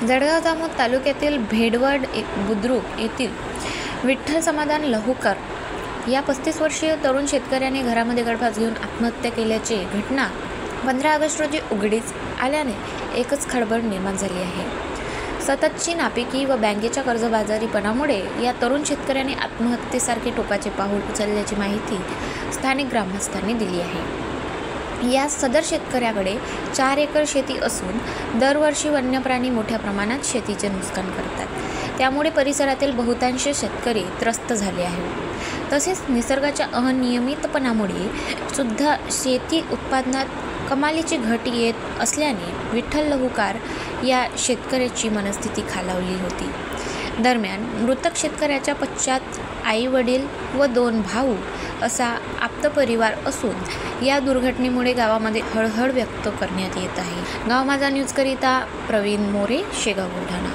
जळगाव जामोद तालुक्यातील भेडवड बुद्रुक येथील विठ्ठल समाधान लहुकर या 35 वर्षीय तरुण शेतकऱ्याने घरामध्ये गळफास घेऊन आत्महत्या केल्याची घटना 15 ऑगस्ट रोजी उघडीस आल्याने एकच खळबळ निर्माण झाली आहे। सततची नापिकी व बँकेच्या कर्जबाजारीपणामुळे या तरुण शेतकऱ्याने आत्महत्येसारखे टोकाचे पाऊल उचलल्याची माहिती स्थानिक ग्रामस्थांनी दिली आहे। या सदर शेतकऱ्याकडे 4 एकर शेती असून दरवर्षी वन्यप्राणी मोठ्या प्रमाणात शेतीचे नुकसान करतात। त्यामुळे परिसरातील बहुतांश शेतकरी त्रस्त झाले आहेत। तसेच निसर्गाच्या अनियमितपणामुळे सुद्धा शेती उत्पादनात कमालीची घट येत असल्याने विठ्ठल लहुकार या शेतकऱ्याची मनस्थिती खालावली होती। दरम्यान मृतक शेतकऱ्याच्या पश्चात आई वडील व 2 भाऊ असा आप्त परिवार असून या दुर्घटनेमुळे गावामध्ये हळहळ व्यक्त करण्यात येत आहे। गाव माझा न्यूज करिता प्रवीण मोरे, शेगाव बुलढाणा।